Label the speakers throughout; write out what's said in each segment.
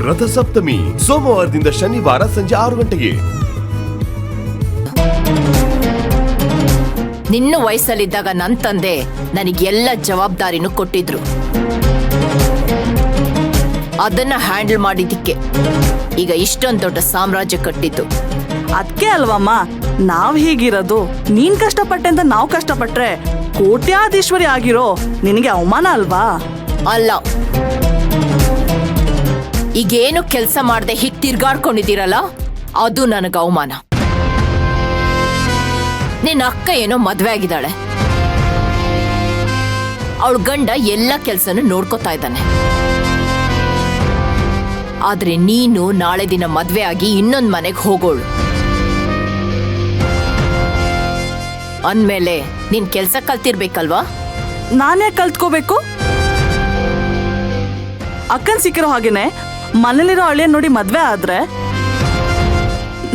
Speaker 1: ರಥಸಪ್ತಮಿ ಸೋಮವಾರದಿಂದ ಶನಿವಾರ ಸಂಜೆ 6 ಗಂಟೆಗೆ.
Speaker 2: ನಿನ್ನ ವಯಸ್ಸಲ್ಲಿದ್ದಾಗ ನನ್ನ ತಂದೆ ನನಗೆಲ್ಲ ಜವಾಬ್ದಾರಿನೂ ಕೊಟ್ಟಿದ್ರು. ಅದನ್ನ ಹ್ಯಾಂಡಲ್ ಮಾಡಿದ್ದಕ್ಕೆ ಈಗ ಇಷ್ಟೊಂದು ದೊಡ್ಡ ಸಾಮ್ರಾಜ್ಯ ಕಟ್ಟಿದ್ದು.
Speaker 3: ಅದಕ್ಕೆ ಅಲ್ವಮ್ಮ ನಾವ್ ಹೀಗಿರೋದು. ನೀನ್ ಕಷ್ಟಪಟ್ಟೆ ಅಂತ ನಾವ್ ಕಷ್ಟಪಟ್ರೆ ಕೋಟ್ಯಾಧೀಶ್ವರಿ ಆಗಿರೋ ನಿನಗೆ ಅವಮಾನ ಅಲ್ವಾ?
Speaker 2: ಅಲ್ಲ, ಈಗೇನು ಕೆಲಸ ಮಾಡದೆ ಹೀಗೆ ತಿರ್ಗಾಡ್ಕೊಂಡಿದ್ದೀರಲ್ಲ ಅದು ನನಗೆ ಅವಮಾನ. ನಿನ್ನ ಅಕ್ಕ ಏನೋ ಮದ್ವೆ ಆಗಿದ್ದಾಳೆ, ಅವಳ ಗಂಡ ಎಲ್ಲ ಕೆಲ್ಸನೂ ನೋಡ್ಕೋತಾ ಇದ್ದಾನೆ. ಆದ್ರೆ ನೀನು ನಾಳೆ ದಿನ ಮದ್ವೆ ಆಗಿ ಇನ್ನೊಂದ್ ಮನೆಗೆ ಹೋಗೋಳು ಅಂದ್ಮೇಲೆ ನೀನ್ ಕೆಲ್ಸ ಕಲ್ತಿರ್ಬೇಕಲ್ವಾ?
Speaker 3: ನಾನೇ ಕಲ್ತ್ಕೋಬೇಕು? ಅಕ್ಕನ್ ಸಿಕ್ಕಿರೋ ಹಾಗೇನೆ ಮನೇಲಿರೋ ಹಳ್ಳಿಯನ್ ನೋಡಿ ಮದ್ವೆ ಆದ್ರೆ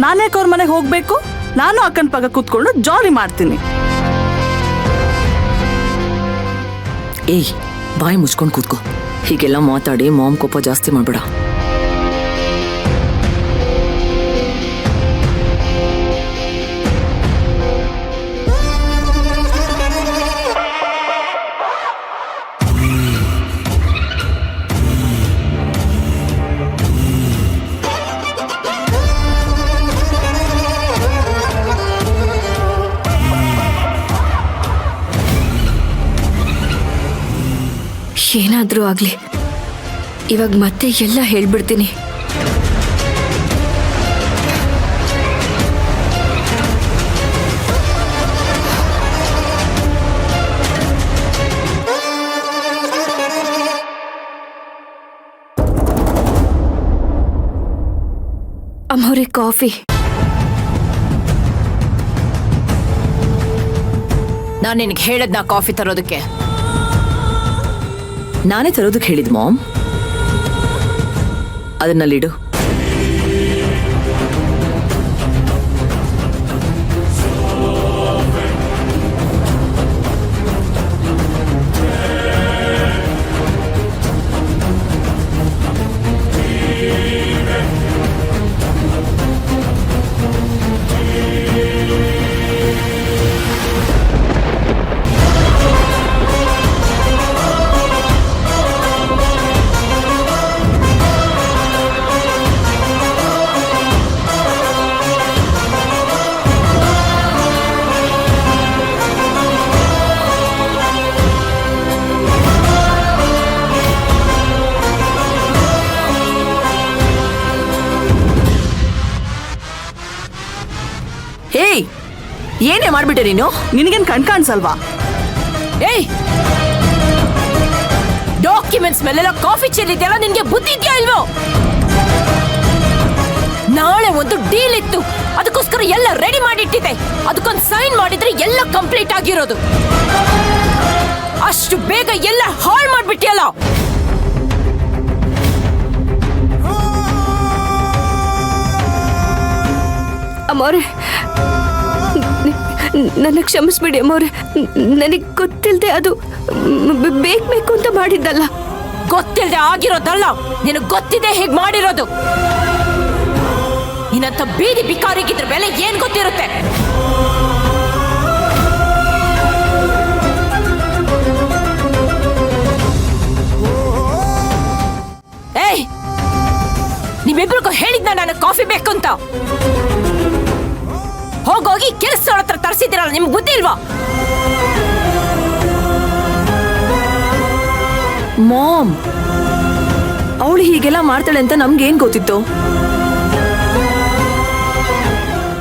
Speaker 3: ನಾನ್ಯಾಕೆ ಅವ್ರ ಮನೆಗೆ ಹೋಗ್ಬೇಕು? ನಾನು ಅಕ್ಕನ ಪಕ್ಕ ಕೂತ್ಕೊಂಡು ಜಾಲಿ ಮಾಡ್ತೀನಿ.
Speaker 4: ಏಯ್, ಬಾಯಿ ಮುಚ್ಕೊಂಡು ಕೂತ್ಕೋ. ಹೀಗೆಲ್ಲ ಮಾತಾಡಿ ಮಾಮ್ ಕೋಪ ಜಾಸ್ತಿ ಮಾಡ್ಬೇಡ.
Speaker 5: ಏನಾದ್ರೂ ಆಗ್ಲಿ, ಇವಾಗ ಮತ್ತೆ ಎಲ್ಲ ಹೇಳ್ಬಿಡ್ತೀನಿ. ಅಮ್ಮವ್ರೆ, ಕಾಫಿ.
Speaker 2: ನಾನು ನಿನಗೆ ಹೇಳದ್ನ ಕಾಫಿ ತರೋದಕ್ಕೆ.
Speaker 4: ನಾನೇ ತರೋದಕ್ಕೆ ಹೇಳಿದ್ ಮಾಮ್. ಅದನ್ನಲ್ಲಿಡು. ಏಯ್, ಏನೇ ಮಾಡ್ಬಿಟ್ಟೆ ನೀನು?
Speaker 3: ನಿನಗೇನ್ ಕಾಣಿಸಲ್ವಾ?
Speaker 2: ಏಯ್, ಡಾಕ್ಯುಮೆಂಟ್ಸ್ ಮೇಲೆಲ್ಲ ಕಾಫಿ ಚೆಲ್ಲಿದೆಯಲ್ಲ, ನಿನ್ಗೆ ಬುದ್ಧಿ ಇದೆಯಾ ಇಲ್ವೋ? ನಾಳೆ ಒಂದು ಡೀಲ್ ಇತ್ತು, ಅದಕ್ಕೋಸ್ಕರ ಎಲ್ಲ ರೆಡಿ ಮಾಡಿಟ್ಟಿದೆ. ಅದಕ್ಕೊಂದು ಸೈನ್ ಮಾಡಿದ್ರೆ ಎಲ್ಲ ಕಂಪ್ಲೀಟ್ ಆಗಿರೋದು. ಅಷ್ಟು ಬೇಗ ಎಲ್ಲ ಹಾಳು ಮಾಡ್ಬಿಟ್ಟಿಯಲ್ಲ.
Speaker 5: ಅಮ್ಮವ್ರೆ, ನನ್ನ ಕ್ಷಮಿಸ್ಬಿಡಿ ಅಮ್ಮವ್ರೆ. ನನಗೆ ಗೊತ್ತಿಲ್ಲದೆ ಅದು ಬೇಕು ಅಂತ ಮಾಡಿದ್ದಲ್ಲ.
Speaker 2: ಗೊತ್ತಿಲ್ಲದೆ ಆಗಿರೋದಲ್ಲ, ನಿನಗೆ ಗೊತ್ತಿದೆ ಹೇಗೆ ಮಾಡಿರೋದು. ನಿನ್ನಂತ ಬೀದಿ ಬಿಕಾರಿಗಿದ್ರ ಬೆಲೆ ಏನ್ ಗೊತ್ತಿರುತ್ತೆ? ಏಯ್, ನೀವಿಬ್ರಿಗೂ ಹೇಳಿದ್ನ ನನಗೆ ಕಾಫಿ ಬೇಕು ಅಂತ. ಹೋಗೋಗಿ ಕೆಲಸದವಳ ಹತ್ರ ತರಿಸಿದಿರಲ್ಲ, ನಿಮ್ಗೆ ಬುದ್ಧಿ ಇಲ್ವಾ?
Speaker 4: ಮಾಮ್, ಅವಳು ಹೀಗೆಲ್ಲ ಮಾಡ್ತಾಳೆ ಅಂತ ನಮ್ಗೇನ್ ಗೊತ್ತಿತ್ತು?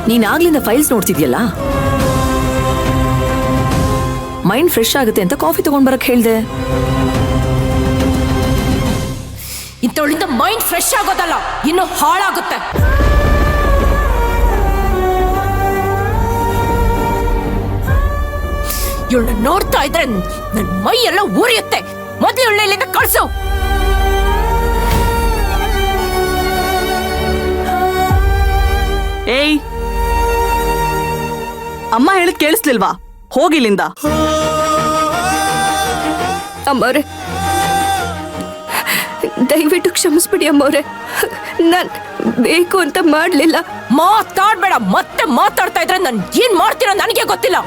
Speaker 4: ನೀನಾಗ್ಲಿಂದ ಫೈಲ್ಸ್ ನೋಡ್ತಿದ್ಯಲ್ಲ, ಮೈಂಡ್ ಫ್ರೆಶ್ ಆಗುತ್ತೆ ಅಂತ ಕಾಫಿ ತಗೊಂಡ್ ಬರಕ್ ಹೇಳ್ದೆ.
Speaker 2: ಇಂಥವಳಿಂದ ಮೈಂಡ್ ಫ್ರೆಶ್ ಆಗೋದಲ್ಲ, ಇನ್ನು ಹಾಳಾಗುತ್ತೆ. ಇವಳನ್ನ ನೋಡ್ತಾ ಇದ್ರೆ ನನ್ನ ಮೈ ಎಲ್ಲ ಉರಿಯುತ್ತೆ. ಮೊದಲು ಇವಳನ್ನ ಇಲ್ಲಿಂದ ಕಳ್ಸು.
Speaker 3: ಏಯ್, ಅಮ್ಮ ಹೇಳಿದ್ ಕೇಳಿಸ್ಲಿಲ್ವಾ? ಹೋಗಿಲ್ಲಿಂದ.
Speaker 5: ಅಮ್ಮವ್ರೆ, ದಯವಿಟ್ಟು ಕ್ಷಮಿಸ್ಬಿಡಿ ಅಮ್ಮವ್ರೆ. ನಾನು ಬೇಕು ಅಂತ ಮಾಡಲಿಲ್ಲ.
Speaker 2: ಮಾತಾಡ್ಬೇಡ. ಮತ್ತೆ ಮಾತಾಡ್ತಾ ಇದ್ರೆ ನಾನು ಏನ್ ಮಾಡ್ತೀರೋ ನನಗೆ ಗೊತ್ತಿಲ್ಲ.